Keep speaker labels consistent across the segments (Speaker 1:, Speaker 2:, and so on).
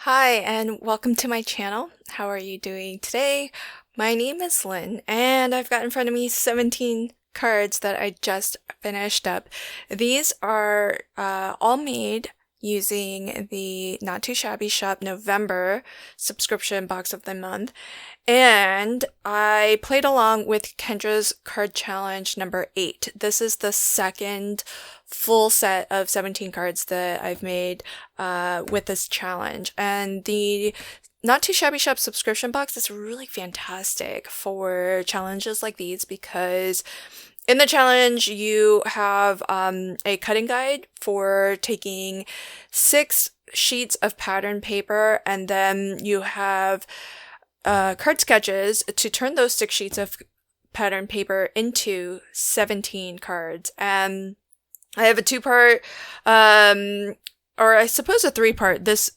Speaker 1: Hi, and welcome to my channel. How are you doing today? My name is Lynn, and I've got in front of me 17 cards that I just finished up. These are all made using the Not Too Shabby Shop November subscription box of the month. And I played along with Kendra's card challenge number 8. This is the second full set of 17 cards that I've made with this challenge. And the Not Too Shabby Shop subscription box is really fantastic for challenges like these because in the challenge you have a cutting guide for taking 6 sheets of pattern paper, and then you have card sketches to turn those 6 sheets of pattern paper into 17 cards. And I have a 2-part, or I suppose a 3-part, this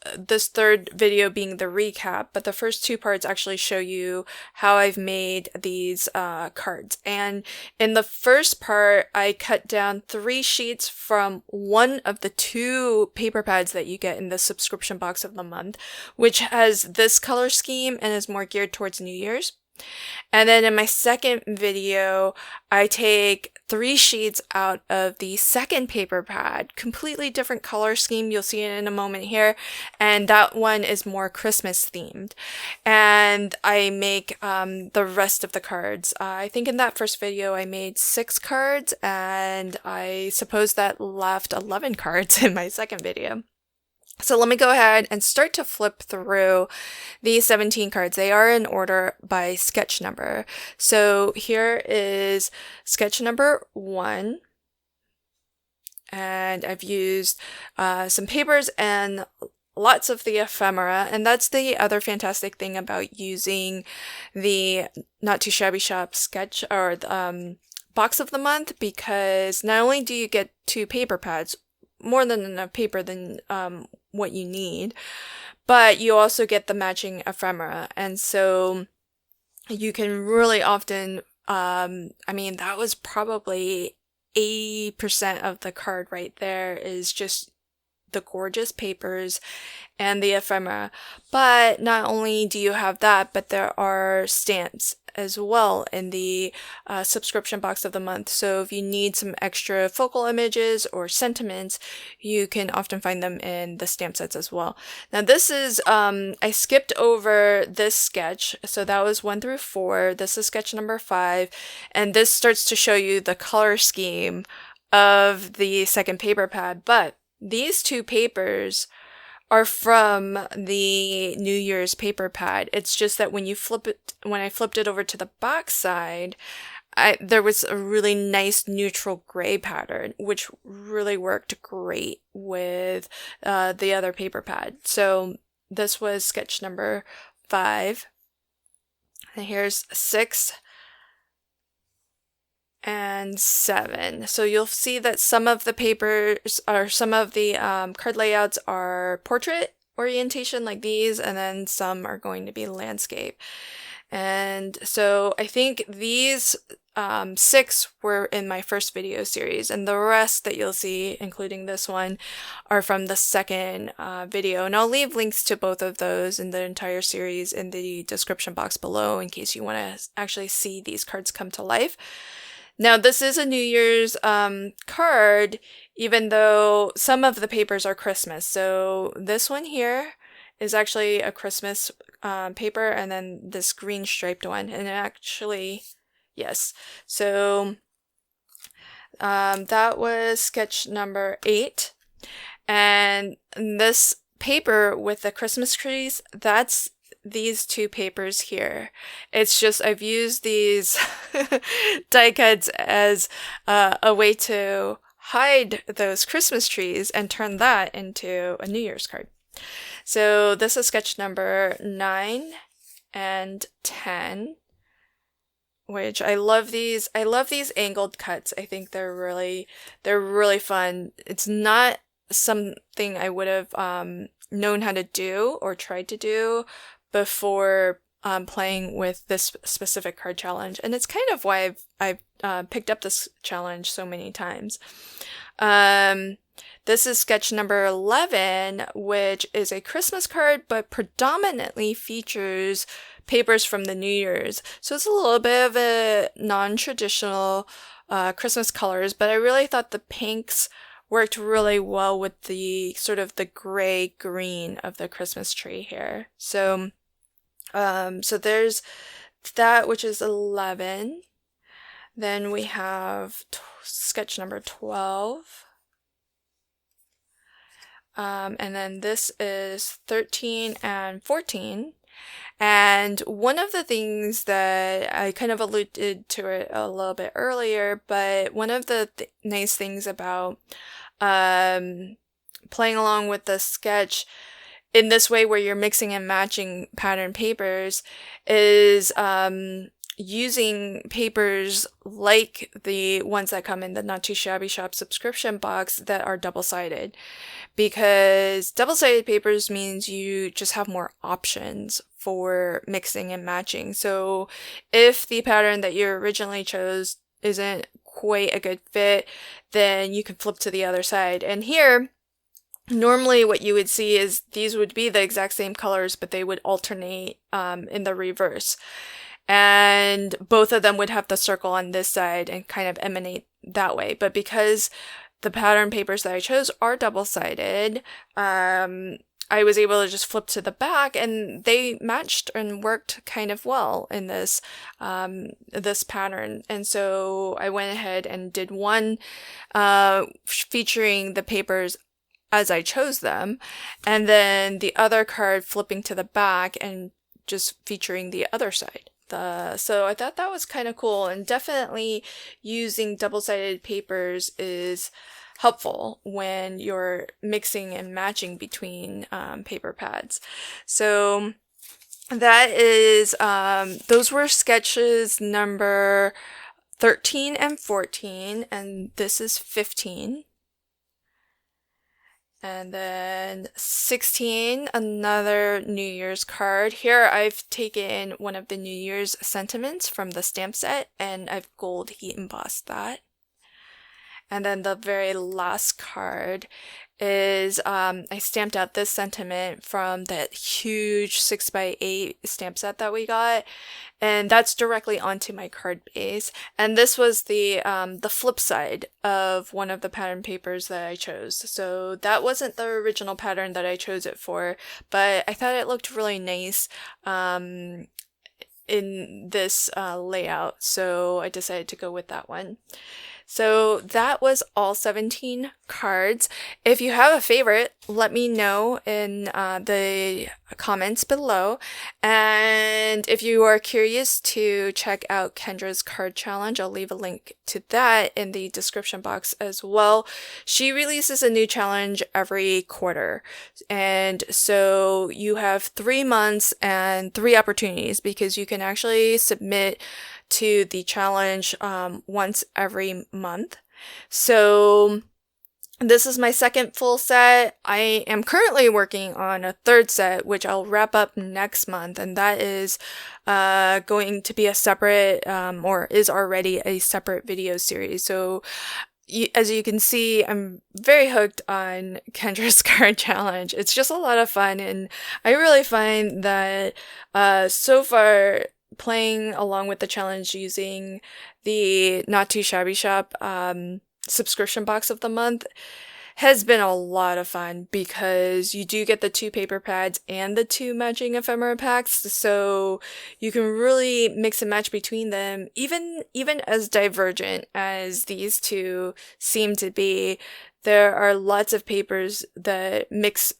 Speaker 1: third video being the recap, but the first 2 parts actually show you how I've made these cards. And in the first part, I cut down 3 sheets from one of the 2 paper pads that you get in the subscription box of the month, which has this color scheme and is more geared towards New Year's. And then in my second video, I take 3 sheets out of the second paper pad, completely different color scheme. You'll see it in a moment here. And that one is more Christmas themed. And I make the rest of the cards. I think in that first video, I made 6 cards, and I suppose that left 11 cards in my second video. So let me go ahead and start to flip through these 17 cards. They are in order by sketch number. So here is sketch number 1. And I've used some papers and lots of the ephemera. And that's the other fantastic thing about using the Not Too Shabby Shop sketch or box of the month, because not only do you get 2 paper pads, more than enough paper than what you need, but you also get the matching ephemera. And so you can really often, that was probably 80% of the card right there is just the gorgeous papers and the ephemera. But not only do you have that, but there are stamps as well in the subscription box of the month. So if you need some extra focal images or sentiments, you can often find them in the stamp sets as well. Now this is, I skipped over this sketch. So that was 1 through 4. This is sketch number 5. And this starts to show you the color scheme of the second paper pad. But these 2 papers are from the New Year's paper pad. It's just that when I flipped it over to the back side, there was a really nice neutral gray pattern, which really worked great with the other paper pad. So this was sketch number 5. And here's 6 and 7. So you'll see that some of the papers or some of the card layouts are portrait orientation like these, and then some are going to be landscape. And so I think these 6 were in my first video series, and the rest that you'll see, including this one, are from the second video. And I'll leave links to both of those in the entire series in the description box below in case you want to actually see these cards come to life. Now, this is a New Year's card, even though some of the papers are Christmas. So this one here is actually a Christmas paper, and then this green striped one. And actually, yes. So that was sketch number 8. And this paper with the Christmas trees, that's these 2 papers here. It's just I've used these die cuts as a way to hide those Christmas trees and turn that into a New Year's card. So this is sketch number 9 and 10, which I love these. I love these angled cuts. I think they're really fun. It's not something I would have known how to do or tried to do before playing with this specific card challenge, and it's kind of why I've picked up this challenge so many times. This is sketch number 11, which is a Christmas card, but predominantly features papers from the New Year's. So it's a little bit of a non-traditional Christmas colors, but I really thought the pinks worked really well with the sort of the gray green of the Christmas tree here. So there's that, which is 11. Then we have sketch number 12. And then this is 13 and 14. And one of the things that I kind of alluded to it a little bit earlier, but one of the nice things about playing along with the sketch in this way where you're mixing and matching pattern papers is using papers like the ones that come in the Not Too Shabby Shop subscription box that are double-sided, because double-sided papers means you just have more options for mixing and matching. So if the pattern that you originally chose isn't quite a good fit, then you can flip to the other side. And here, normally what you would see is these would be the exact same colors, but they would alternate in the reverse. And both of them would have the circle on this side and kind of emanate that way. But because the pattern papers that I chose are double-sided, I was able to just flip to the back, and they matched and worked kind of well in this this pattern. And so I went ahead and did one featuring the papers as I chose them, and then the other card flipping to the back and just featuring the other side. So I thought that was kind of cool, and definitely using double-sided papers is helpful when you're mixing and matching between paper pads. So that is, those were sketches number 13 and 14, and this is 15. And then 16, another New Year's card. Here I've taken one of the New Year's sentiments from the stamp set, and I've gold heat embossed that. And then the very last card is I stamped out this sentiment from that huge 6x8 stamp set that we got, and that's directly onto my card base. And this was the flip side of one of the pattern papers that I chose. So that wasn't the original pattern that I chose it for, but I thought it looked really nice in this layout, so I decided to go with that one. So that was all 17 cards. If you have a favorite, let me know in the comments below. And if you are curious to check out Kendra's card challenge, I'll leave a link to that in the description box as well. She releases a new challenge every quarter. And so you have 3 months and 3 opportunities, because you can actually submit to the challenge once every month. So this is my second full set. I am currently working on a third set, which I'll wrap up next month, and that is going to be a separate, or is already a separate video series. So as you can see, I'm very hooked on Kendra's card challenge. It's just a lot of fun, and I really find that so far, playing along with the challenge using the Not Too Shabby Shop subscription box of the month has been a lot of fun, because you do get the 2 paper pads and the 2 matching ephemera packs, so you can really mix and match between them. Even as divergent as these two seem to be, there are lots of papers that mix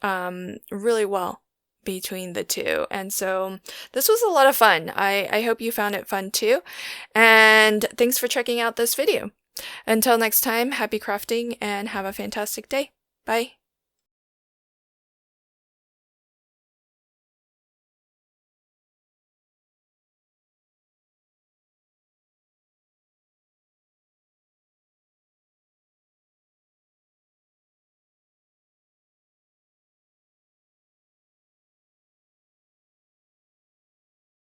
Speaker 1: really well between the two. And so this was a lot of fun. I hope you found it fun too. And thanks for checking out this video. Until next time, happy crafting and have a fantastic day. Bye.